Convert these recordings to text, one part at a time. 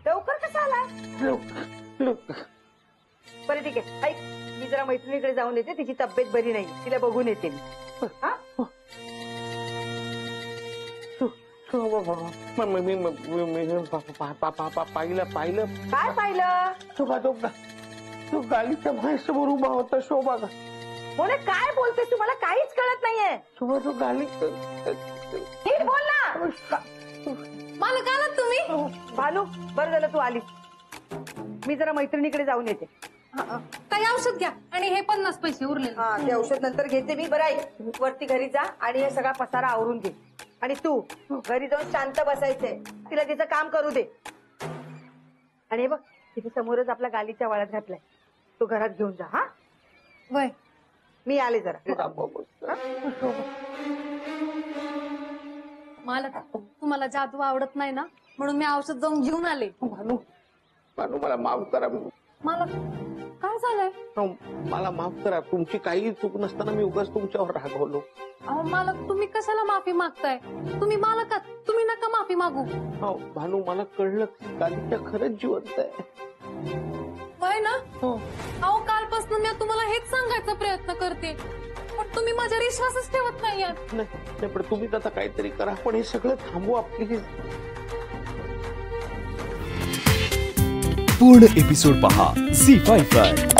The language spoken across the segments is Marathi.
लवकर कसा आला? बरं ठीक आहे, ऐक, मी जरा मैत्रिणीकडे जाऊन येते, तिची तब्येत बरी नाही, तिला बघून येते मी. पाहिलं काय पाहिलं? तो गालीच्या बाहेर उभा होता शोभा. मोने काय बोलतेस तू? मला काहीच कळत नाहीये. शोभा तो गाली नीट बोल ना. मला काय तुम्ही? भानू, बरं झालं तू आली. मी जरा मैत्रिणीकडे जाऊन येते. काही औषध घ्या आणि हे 50 पैसे उरले. हा, ते औषध नंतर घेते मी. बरं आहे, वरती घरी जा आणि हे सगळा पसारा आवरून घे. आणि तू घरी जाऊन शांत बसायचंय, तिला तिचं काम करू दे. आणि हे बघ, तिथे समोरच आपला गालीच्या वाळ्यात घातलाय, तो घरात घेऊन जा. हा वय, मी आले जरा. मला तुम्हाला जादू आवडत नाही ना, म्हणून मी औषध जाऊन घेऊन आले. भानू, मला माफ करा. मला काय झालंय? मला माफ करा. तुमची काही चूक नसताना मी उगाच तुमच्यावर रागवलो. अहो मालक, तुम्ही कशाला माफी मागताय? तुम्ही मालकात, तुम्ही नका माफी मागू. हो भानू, मला कळलं गालीच्या खरंच जिवंत आहे. वय ना? अहो कालपासून मी तुम्हाला हेच सांगायचा प्रयत्न करते, पण तुम्ही माझ्यावर विश्वासच ठेवत नाही. नाही, पण तुम्ही आता काहीतरी करा. पण हे सगळं थांबवा प्लीज. पूर्ण एपिसोड पहा झी5 वर.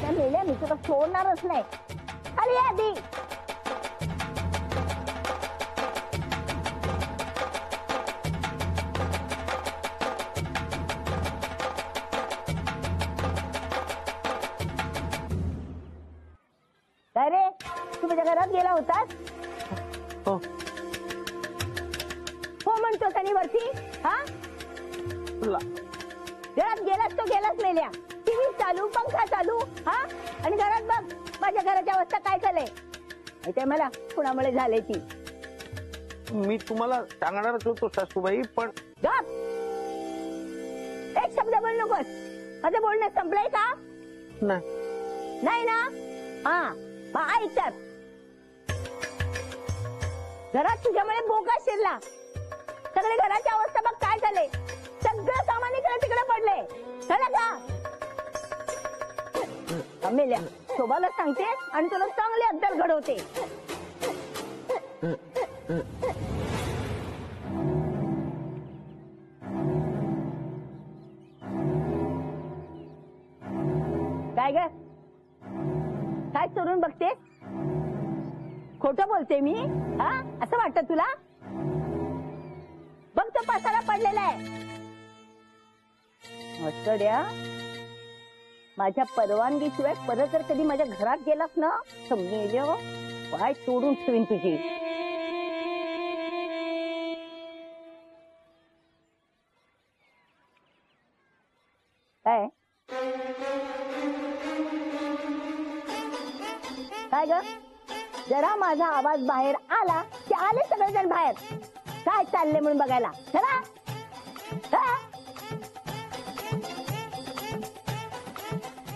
त्या मेल्या मी तुला सोडणारच नाही. खाली आधी काय रे, तू माझ्या घरात गेला होतास? हो म्हणतोस आणि वरती हा घरात गेलास तो गेलास मेल्या. टीव्ही चालू, पंखा चालू, हा, आणि घरात बघ माझ्या घराची अवस्था काय झालंय माहितीये मला, कुणामुळे झाले ती. मी तुम्हाला सांगणारच होतो सासूबाई, पण गप, एक शब्द बोल नकोस. माझं बोलणं संपलंय का? नाही ना? हा, मग ऐकतात. घरात तुझ्यामुळे बोका शिरला. सगळे घराची अवस्था बघ काय झाले. सगळं सामान इकडे तिकडे पडले. झालं का? मेल्या, शोभाला सांगते आणि तुला चांगले अद्दल घडवते. काय ग, काय चोरून बघते? खोटं बोलते मी? हा, असं वाटतं तुला? बघ तो पसारा पडलेला आहे. मस्तड्या, माझ्या परवानगीशिवाय परत जर कधी माझ्या घरात गेलास ना तर मेल्या पाय तोडून ठेवीन तुझी. काय काय ग जरा माझा आवाज बाहेर आला की आले सगळेजण बाहेर काय चालले म्हणून बघायला चला हा?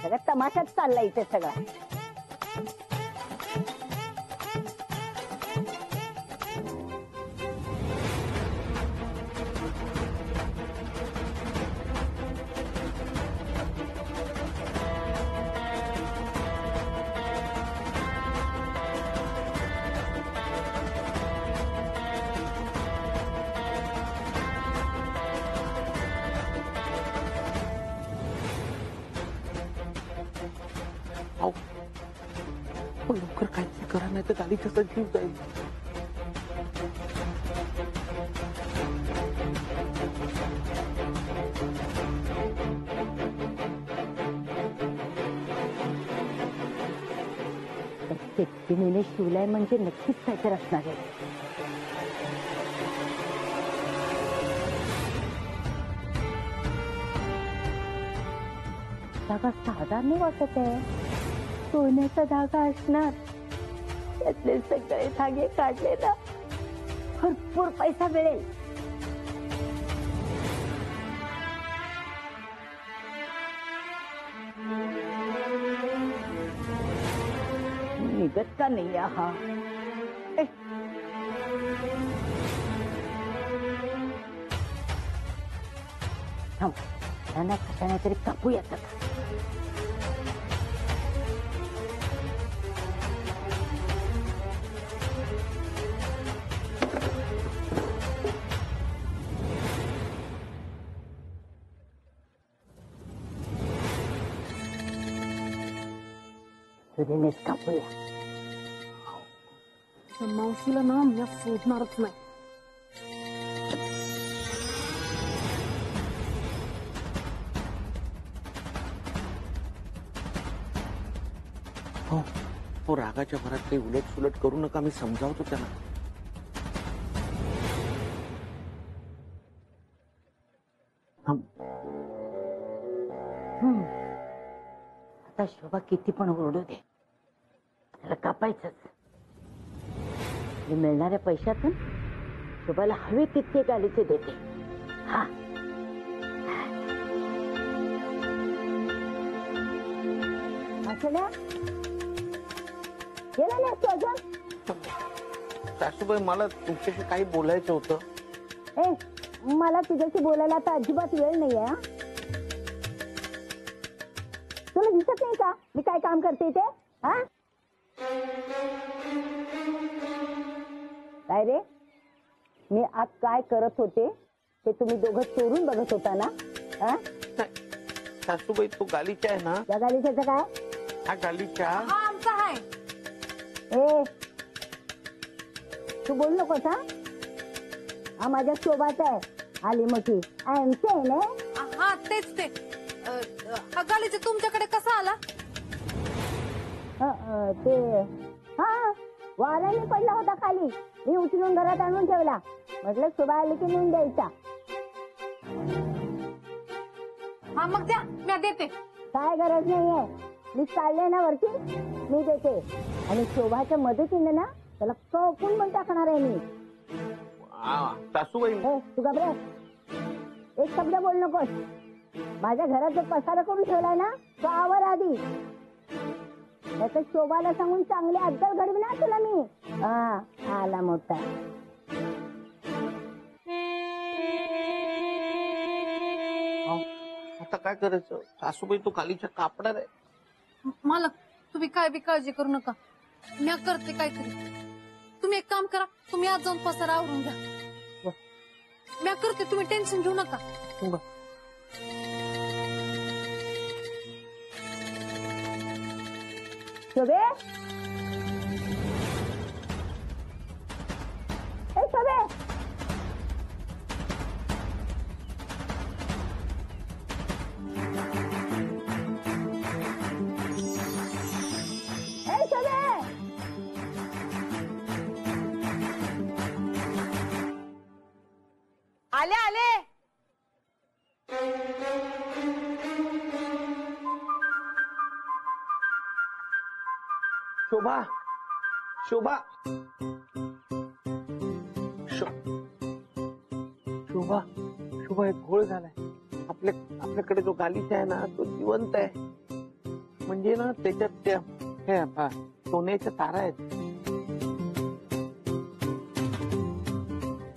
सगळं तमाशाच चालला इथे सगळा अहो, पण लवकर काहीतरी करा नाही तर गाडी कसं जीव जाईल. तिने शिवलाय म्हणजे नक्कीच काहीतरी असणार आहे धागा साधा नाही वाटत आहे सोन्याचा धागा असणार त्यातले सगळे धागे काढले ना भरपूर पैसा मिळेल निघत का नाही हा थांब त्यांना कशाने तरी कापू येतात सुरेनेच कापूया मावशीला ना मी सोडणारच नाही. हो रागाच्या भरात काही उलट सुलट करू नका मी समजावतो त्याला. आता शोभा किती पण ओरडू दे त्याला कापायचंच मिळणाऱ्या पैशातून शोभाला हवे तितके गालीचे देते हा गेला नाही तू अजून सासूबाई मला तुमच्याशी काही बोलायचं होतं. मला तुझ्याशी बोलायला आता अजिबात वेळ नाहीये तुला दिसत नाही का मी काय काम करते ते हा काय रे मी आज काय करत होते ते तुम्ही दोघं चोरून बघत होता ना हा सासूबाई तो गालीचा आहे ना त्या गालीच्याचं काय हा गालीचा हा आमचा आहे. तू बोल नकोस हा माझ्या शोभाचा आहे आली मोठी आमचे ना हा तेच ते गालीचे तुमच्याकडे कसा आला ते हा वाऱ्याने पडला होता खाली मी उचलून घरात आणून ठेवला म्हटलं शोभा आली की नेऊन द्यायचा. हा मग द्या मी देते. काय गरज नाहीये मी चालले ना वरती मी देते आणि शोभाच्या मदतीने ना त्याला कपून पण टाकणार आहे मी. सासूबाई तू घाबरे एक शब्द बोल नकोस माझ्या घरात जो पसारा करून ठेवलाय ना तो आवर आधी त्याच्या शोभाला सांगून चांगली अद्दल घडविणार तुला मी हा आला मोठा आता काय करायचं सासूबाई तो गालीचा कापणार आहे. मालक तुम्ही काय बी काळजी करू नका मी करते काहीतरी. तुम्ही एक काम करा तुम्ही आज जाऊन पसारा आवरून घ्या मी करते तुम्ही टेन्शन घेऊ नका. शोभे शोभे आले आले शोभा शोभा शोभा शोभा एक घोळ झालाय. आपल्याकडे जो गालीचा आहे ना तो जिवंत आहे. म्हणजे ना त्याच्यात त्या सोन्याच्या तारा आहेत.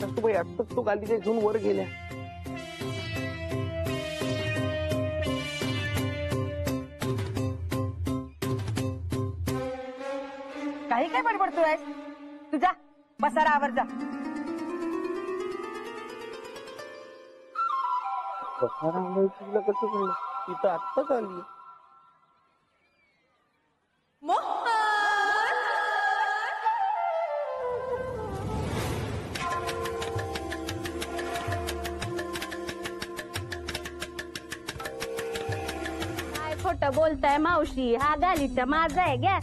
सासूबाई आत्ताच तो गालीचा घेऊन वर गेल्या. काही काय बडबडतोय तुझा पसारा आवर जा. तुला कसं कळलं? तिथं आत्ताच आली. काय खोटं बोलताय मावशी, हा गालीचा माझा आहे घ्या.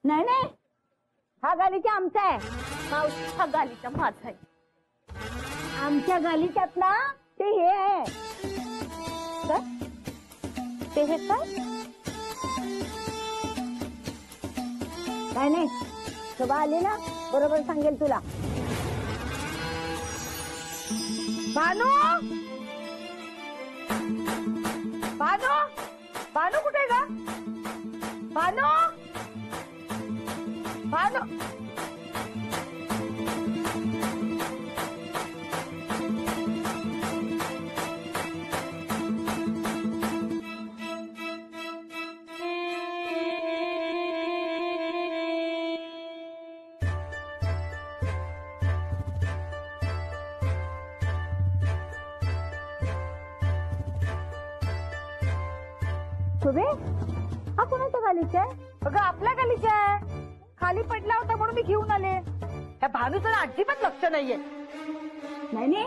नाही नाही, हा गालीचा आमचा आहे. मावशी हा गालीचा माझा आहे. आमच्या गालीच्यात ना ते हे आहे. काय? ते हे काय नाही, शोभा आली ना बरोबर सांगेल तुला. भानू भानू भानू कुठे ग? भानू भानू शोभे, हा कोणाच्या गालीचा आहे? अगं आपल्या गलीच्या आहे. खाली पडला होता म्हणून मी घेऊन आले. त्या भानूचं ना अजिबात लक्ष नाहीये. नाही नाही,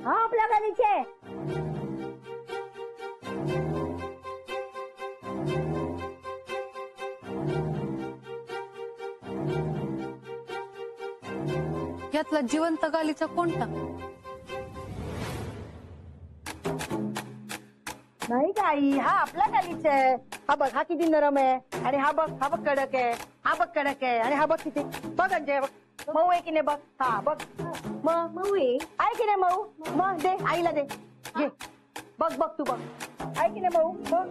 हा आपल्या गालीचा आहे. यातला जिवंत गालीचा कोणता? नाही आई, हा आपल्या गालीचा आहे. हा बघ, हा किती नरम आहे. आणि हा बघ कडक आहे. हा बघ कडक आहे. आणि हा बघ किती, बघ अंजय बघ मऊ आहे की नाही बघ. हा बघ मऊ आहे. आहे की नाही मऊ. मग दे आईला दे, घे बघ बघ तू बघ आहे की नाही मऊ. बघ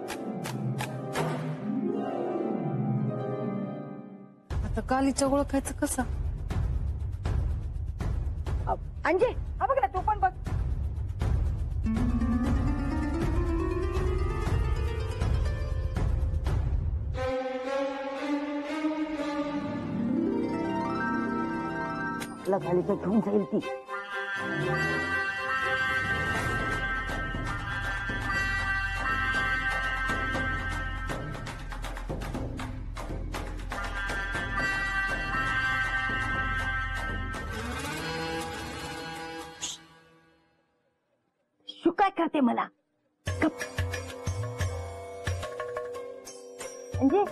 आता गालीच्या ओळखायचं कसं? अंजय हा बघ ना, तू पण बघ. आपल्या गालीचा घेऊन जाईल ती. तू काय करते मला? गप. म्हणजे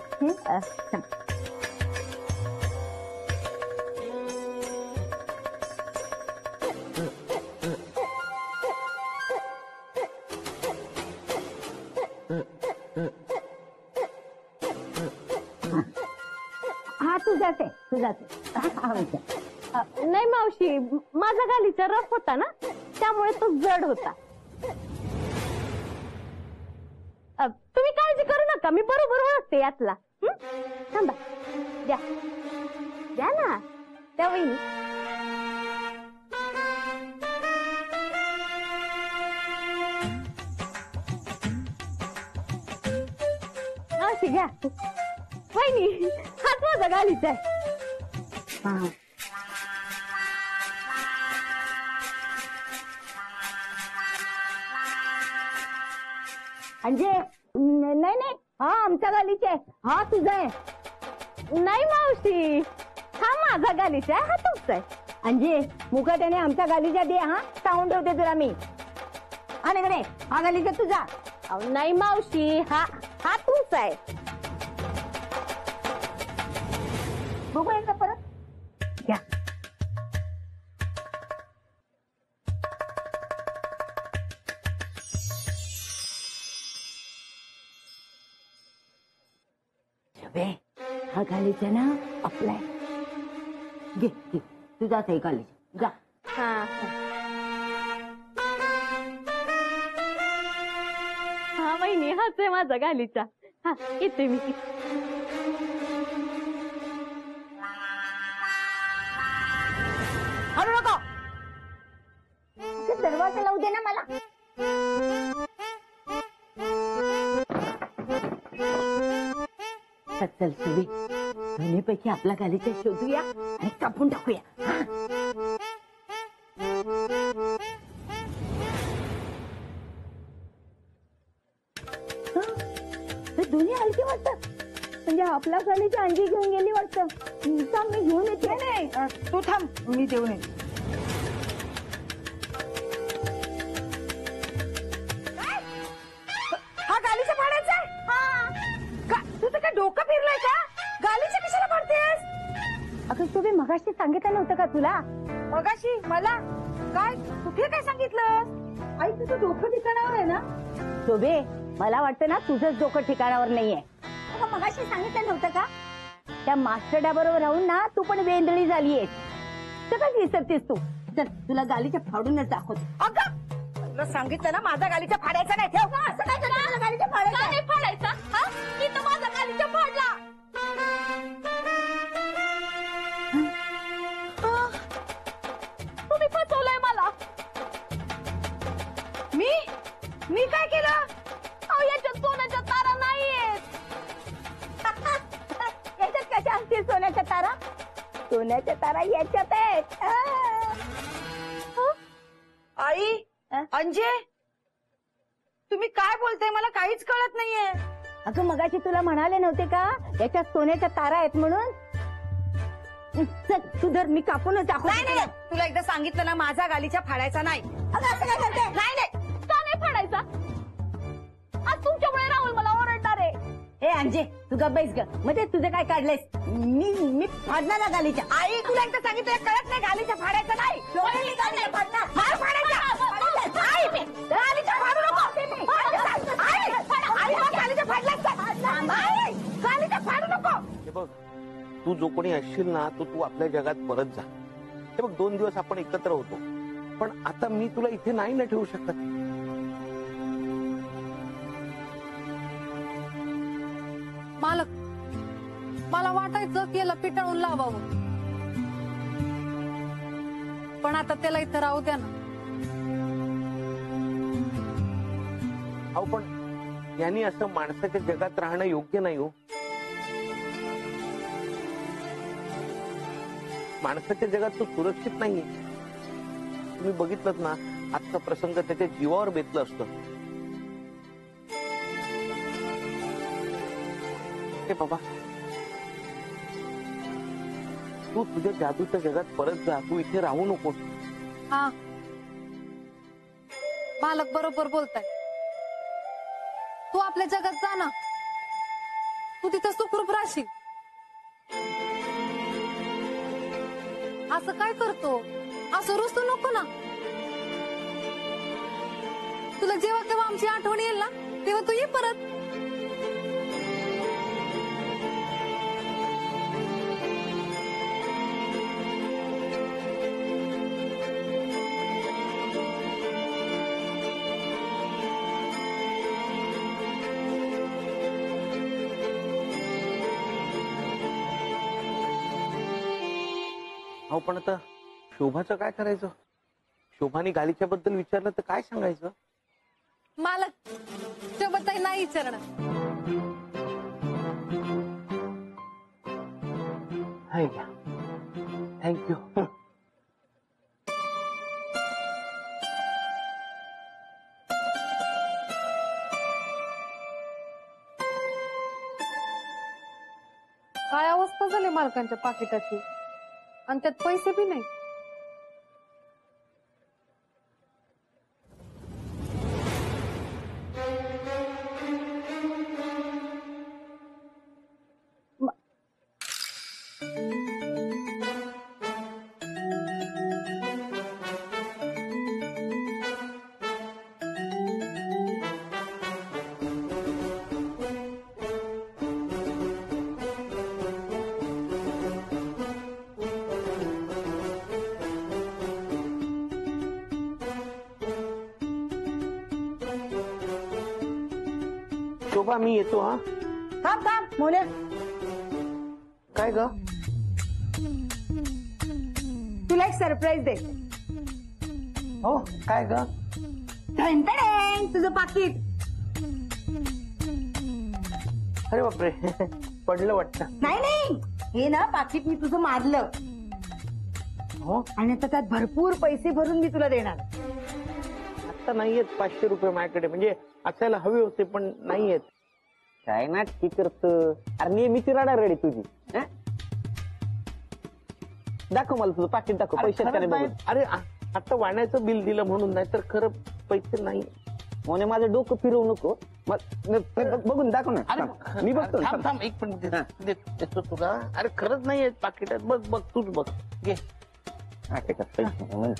हा तुझाच आहे, तुझाच आहे. नाही मावशी, माझा गालीचा रफ होता ना त्यामुळे तो जड होता. तुम्ही काळजी करू नका, मी बरोबर ओळखते यातला. थांबा, द्या द्या ना त्या वहिनी. मावशी घ्या. वहिनी हाच माझा गालीचा आहे. अंजे नाही नाही, हा आमच्या गालीचा आहे. हा तुझा आहे. नाही मावशी, हा माझा गालीचा आहे, हा तुमचा आहे. अंजे मुका त्याने आमच्या गालीचा दे. हा सांगून ठेवते तुला मी. हा नाही कडे, हा गालीचा तुझा. नाही मावशी, हा हा तुमचा आहे. बघू एकदा परत घ्या. शबे, हा गालीचा ना आपला आहे. घे घे, तू जात आहे गालीचा, जा. हा वहिनी, हाच आहे माझा गालीचा. हा, येते मी. हळू नको, दरवाजा लावू दे ना मला. चल सुबी, दोन्हीपैकी आपला गालीचा शोधूया आणि कापून टाकूया. हे दोन्ही हलकी वाटतात, म्हणजे आपला गालीची अंजी घेऊन गेली वाटतं. थांब, मी घेऊन येते. नाही तू थांब, मी देऊन येते. काय? हा गालीच्या भाड्याचा आहे? तुझं काय डोकं फिरलंय का? गालीच्या कशाला भरतेस? अगं शोभे, मगाशी सांगितलं नव्हतं का तुला? मगाशी मला काय कुठे काय सांगितलं? आई तुझं डोकं ठिकाणावर आहे ना? शोभे, मला वाटतं ना तुझंच डोकं ठिकाणावर नाहीये. अगं मगाशी सांगितलं नव्हतं का? त्या मास्टरडा बरोबर राहून ना तू पण वेंदळी झालीयस. सगळं विसरतेस तू. चल, तुला गालीच्या फाडूनच दाखवते. अगं तुला सांगितलं ना माझा गालीच्या फाडायचा नाही. ठेव. असं काय करणार तुला गालीच्या फाडायचं? का नाही फाडायचा? हा, मी तर माझा गालीचा फाडला. तुम्ही फसवलंय मला. मी काय केलं? अहो, याच्यात सोन्याच्या तारा नाहीयेत. याच्यात कशा असतील सोन्याच्या तारा? सोन्याच्या तारा याच्यात आहेत. आई, अंजे, तुम्ही काय बोलताय? मला काहीच कळत नाहीये. अगं मगाशी तुला म्हणाले नव्हते का याच्यात सोन्याच्या तारा आहेत म्हणून? चल, तू धर, मी कापूनच नाही नाही दाखवते. नाही. तुला एकदा सांगितलं ना माझा गालीच्या फाडायचा नाही. अगं असं काय करते? नाही नाही. का नाही फाडायचा? आज तुमच्यामुळे राहुल मला ओरडणार आहे. ए अंजे, तू गप्प बैस ग. म्हणजे तुझं काय काढलंयस? मी फाडणार ना गालीच्या. आई तुला एकदा सांगितलं कळत नाही? गालीच्या फाडायचा नाही. मी गालीच्या फाडणार. फाड फाडायचा. आई, गालीच्या फाडू नको. आई, मग गालीच्या फाडलाच का? आई, गालीच्या फाडू नको. हे बघ, तू जो कोणी असशील ना तू आपल्या जगात परत जा. हे बघ, 2 दिवस आपण एकत्र होतो, पण आता मी तुला इथे नाही ना ठेवू शकत. मालक, मला वाटायचं की याला पिटाळून लावावं, पण आता त्याला इथं राहू द्या ना. अहो पण यांनी असं माणसाच्या जगात राहणं योग्य नाही हो. माणसाच्या जगात तो सुरक्षित नाहीये. तुम्ही बघितलं ना, आजचा प्रसंग त्याच्या जीवावर बेतलं असतं. हे बाबा, तू तुझ्या जादूच्या जगात परत जा. तू इथे राहू नकोस. हा, मालक बरोबर बोलताय. तू आपल्या जगात जा ना. तू तिथं सुखरूप राहशील. असं काय करतो? असं रुसू नको ना. तुला जेव्हा केव्हा आमची आठवण येईल ना, तेव्हा तू ये परत. अहो पण आता शोभाचं काय करायचं? शोभाने गालीच्या बद्दल विचारलं तर काय सांगायचं? मालक, सोबत नाही विचारणार. हाय का? थँक्यू. काय अवस्था झाली मालकांच्या पाकिटाची, आणि त्यात पैसे बी नाही. शोभा मी येतो हा. थांब थांब मोन्या, काय ग? तुला एक सरप्राईज दे. हो काय ग? तुझं पाकिट. अरे बापरे पडलं वाटतं. नाही नाही, हे ना पाकिट मी तुझं मारलं हो आणि आता त्यात भरपूर पैसे भरून मी तुला देणार. आता नाहीयेत 500 रुपये माझ्याकडे, म्हणजे असायला हवे होते पण नाहीयेत. काय नाटकी करतो? अरे नेहमीची रडा रडी तुझी. हं? दाखव मला तुझं पाकिट दाखव. अरे पैसे खरंच नाही. अरे आता वाण्याचं बिल दिलं म्हणून, नाही तर खरं पैसे नाही. मोने माझं डोकं फिरवू नको. बघून दाखव ना. थांब. मी बघतो ना. थांब थांब एक मिनिट देतो तुला. अरे खरंच नाहीये पाकिटात. बघ बघ तूच बघ. घे. हा, त्याच्यात पैसे नाही म्हण.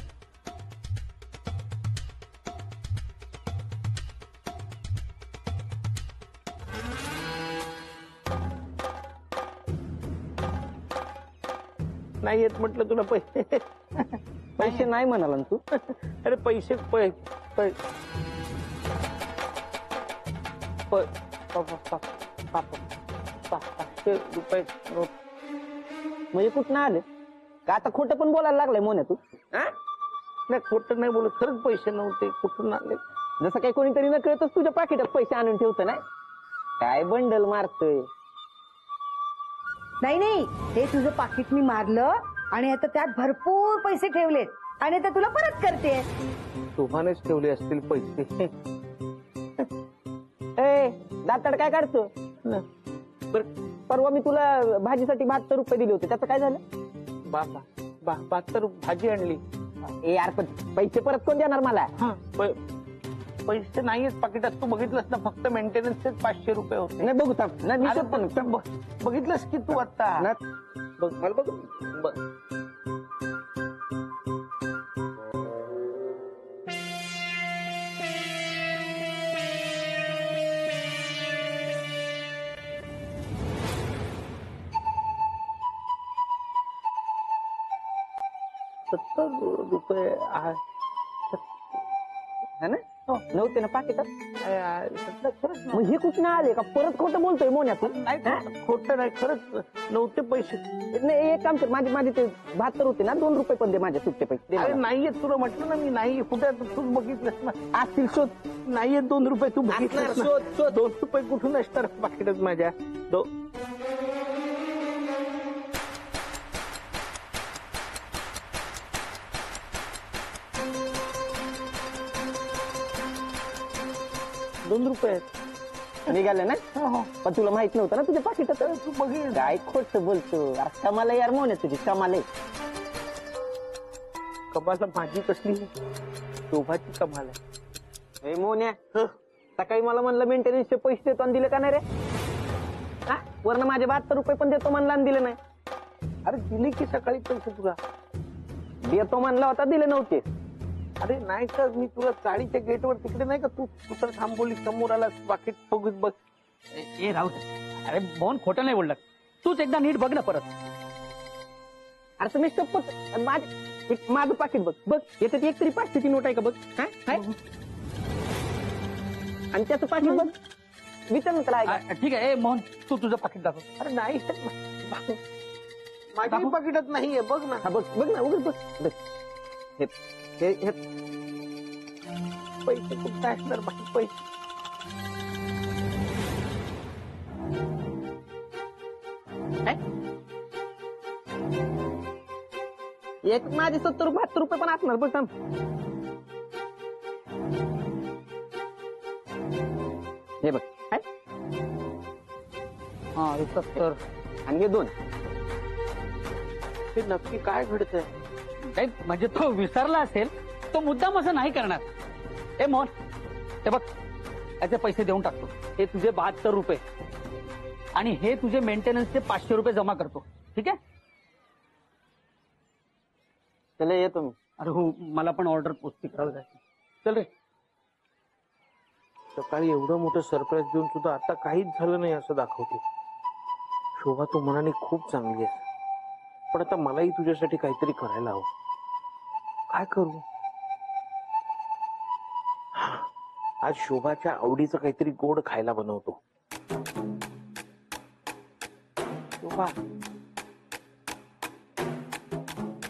नाहीयेत म्हटलं तुला पैसे. पैसे नाही म्हणाला ना तू. अरे पैसे 500 रुपये नोट. म्हणजे कुठं आले का? आता खोटं पण बोलायला लागलाय मोने तू. हा? नाही खोटं नाही बोलत, खरंच पैसे नव्हते. कुठून आले? जसं काही कोणीतरी न कळतच तुझ्या पाकिटात पैसे आणून ठेवतं ना. काय बंडल मारतोय. नाही नाही, हे तुझं पाकिट मी मारलं आणि आता त्यात भरपूर पैसे ठेवलेत आणि आता तुला परत करते. शोभानेच ठेवले असतील पैसे. ए दाताड काय काढतो? बरं परवा मी तुला भाजीसाठी 72 रुपये दिले होते, त्याचं काय झालं? बाबा 72 भाजी आणली. ए यार पण पैसे परत कोण देणार मला? हा पैसे नाहीयेत पाकिटात. तू बघितलंस ना, फक्त मेंटेनन्सचेच 500 रुपये होते. नाही बघू थांब. नाही मी अरे शोधतो ना. बघितलंस की तू आता. ना. बघ मला बघ बघ. ₹70 आहे. है ना? नव्हते ना पाकिटात. खरंच मग हे कुठं आले का? परत खोटं बोलतोय मोन्या तू. नाही खोटं नाही, खरंच नव्हते पैसे. नाही एक काम कर, माझे ते 72 होते ना, 2 रुपये पण दे माझे सुट्टे पैसे दे अरे मला. नाहीयेत, तुला म्हटलं ना मी नाही. कुठे तू बघितलंस ना. असतील शोध. नाहीयेत 2 रुपये. तू बघितलंस असणार, ना. शोध. 2 रुपये कुठून असणार पाकिटात माझ्या? ₹2 निघाले ना. पण तुला माहित नव्हतं ना तुझ्या पाकिटात. तू बघेल. काय खोट बोलतो? अरे कमाला यार मोन्या तुझी कमाल आहे. कमाल माझी कसली? शोभाची कमाल आहे. ए मोन्या, सकाळी मला म्हणलं मेंटेनन्सचे पैसे देतो आणि दिले का नाही रे? हा? वरनं माझे 72 रुपये पण देतो म्हणला आणि दिले नाही. अरे दिले की सकाळी पैसे तुला. देतो म्हणला होता, दिले नव्हते. अरे नाही का, मी तुला चाळीच्या गेटवर तिकडे नाही का, तू तर थांबवली, समोर आला पाकिट बघत बघ. ए राऊत, अरे मोहन खोटं नाही बोलला. तूच एकदा नीट बघ ना परत. अरे तुम्ही शपथ माझं पाकिट बघ बघ. याच्यात एक तरी 500ची नोट आहे का बघ. काय आणि त्याचं पाकिट बघ. विचार ना त्याला आहे का? ठीक आहे. ए मोहन, तू तुझं पाकिट दाखव. अरे नाही माझ्याही पाकिटात नाहीये. बघ ना. हा बघ बघ ना, उघड बघ बघ. हे पैसे कुठे असणार बाकी पैसे? एक माझे 70 72 रुपये पण असणार बघ. थांब. हे बघ. काय? हा 70 आणि हे 2. हे नक्की काय घडतंय? काय म्हणजे तो विसरला असेल, तो मुद्दाम असं नाही करणार. ए मोहन, ते बघ, याचे पैसे देऊन टाकतो. हे तुझे 72 रुपये आणि हे तुझे मेंटेनन्सचे 500 रुपये जमा करतो. ठीक आहे? चला येतो मी. अरे हो, मला पण ऑर्डर पोचती करावं जायचं. चल रे. सकाळी एवढं मोठं सरप्राईज देऊन सुद्धा आता काहीच झालं नाही असं दाखवते. शोभा तू मनाने खूप चांगली आहेस, पण आता मलाही तुझ्यासाठी काहीतरी करायला हवं. काय करू? आज शोभाच्या आवडीचं काहीतरी गोड खायला बनवतो. शोभा,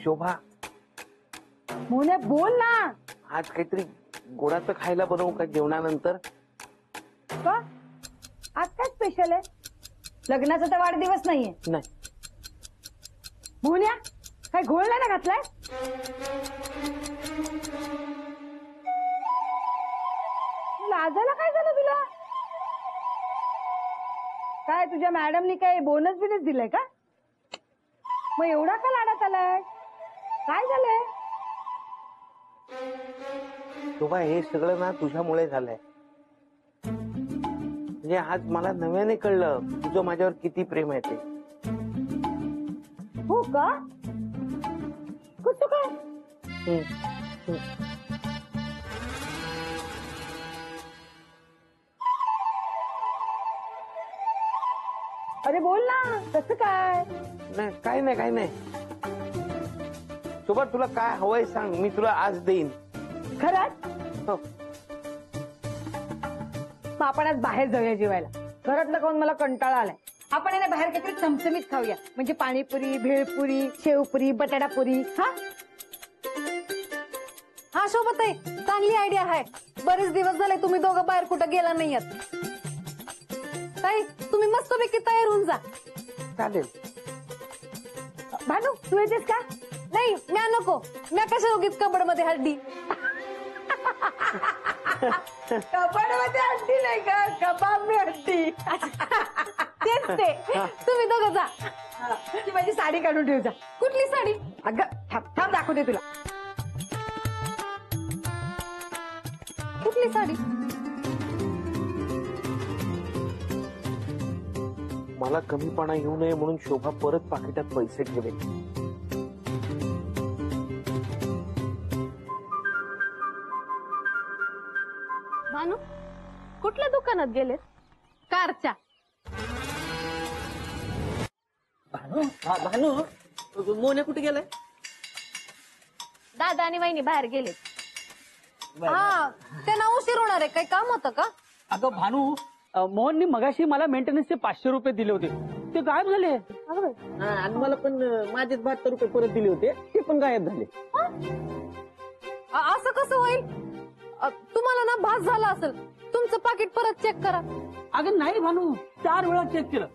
शोभा, मोने बोल ना. आज काहीतरी गोडाचं खायला बनवू का जेवणानंतर? का आज काय स्पेशल आहे? लग्नाचा तर वाढदिवस नाहीये. नाही. मोन्या काय घोळ नाही ना घातलाय? लाजायला काय झालं तुला? काय तुझ्या मॅडमनी काय बोनस बिनस दिलाय का? मग एवढा का लाडात आलाय? काय झालंय? शोभा, हे सगळं ना तुझ्यामुळे झालंय. म्हणजे आज मला नव्याने कळलं तुझं माझ्यावर किती प्रेम आहे ते. हो का? कसं काय? अरे बोल ना, कसं काय? नाही, काय नाही, काय नाही. शोभा, तुला काय हवंय सांग, मी तुला आज देईन. खरंच? हो. मग आपण आज बाहेर जाऊया जेवायला. घरातलं खाऊन मला कंटाळा आलाय. आपण ना बाहेर काहीतरी चमचमीत खाऊया. म्हणजे पाणीपुरी, भेळपुरी, शेवपुरी, बटाटापुरी. हा हा शोभाताई, चांगली आयडिया आहे. बरेच दिवस झाले तुम्ही दोघं बाहेर कुठं गेला नाही आहात. ताई, तुम्ही मस्तपैकी तयार होऊन जा. चालेल. भानू, तू येतेस का? नाही, म्या नको. म्या कशा उगीच कबड मध्ये हड्डी. कपाटामध्ये हड्डी नाही का? कबाब मी हड्डी. तेच ते. तुम्ही दोघं जा. ती माझी साडी काढून ठेव जा. कुठली साडी? अगं थांब थांब, दाखवते तुला. कुठली साडी? मला कमीपणा येऊ नये म्हणून शोभा परत पाकिटात पैसे ठेवेल. भानू, कुठल्या दुकानात गेले? कारच्या. भानू, मोने कुठे गेलाय? दादा आणि वहिनी बाहेर गेले. हा, त्यांना उशीर होणार आहे. काही काम होतं का? अगं भानू, मोहननी मगाशी मला मेंटेनन्सचे 500 रुपये दिले होते, ते गायब झाले. आणि मला पण माझेच 72 रुपये परत दिले होते, ते पण गायब झाले. असं कसं होईल? तुम्हाला ना भास झाला असेल. तुमचं पाकिट परत चेक करा. अगं नाही भानू, 4 वेळा चेक केलं,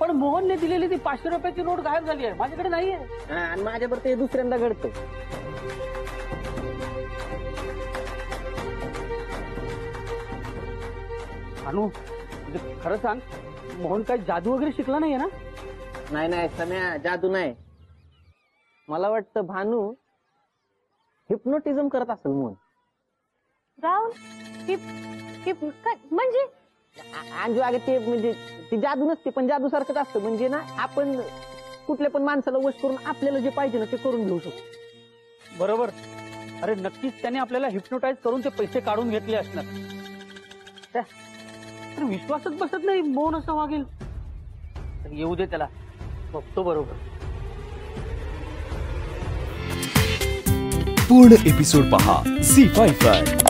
पण मोहनने दिलेली ती 500 रुपयाची नोट गायब झाली आहे. माझ्याकडे नाहीये. आणि माझ्याबरोबर ते दुसऱ्यांदा घडतं. भानू, म्हणजे खरं सांग, मोहन काही जादू वगैरे शिकला नाहीये ना? नाही सम्या, जादू नाही. मला वाटतं भानू हिप्नोटिझम करत असेल मोहन. राहुल, म्हणजे अंजू, अगं ते म्हणजे ती जादू नसते, पण जादू सारखंच असतं. म्हणजे ना, आपण कुठल्या पण माणसाला वश करून आपल्याला जे पाहिजे ना ते करून घेऊ शकतो. बरोबर. अरे नक्कीच त्याने आपल्याला हिप्नोटाईज करून ते पैसे काढून घेतले असणार. तर विश्वासच बसत नाही मोहन असं वागेल. तर येऊ दे त्याला, बघतो बरोबर. पूर्ण एपिसोड पहा झी5 वर.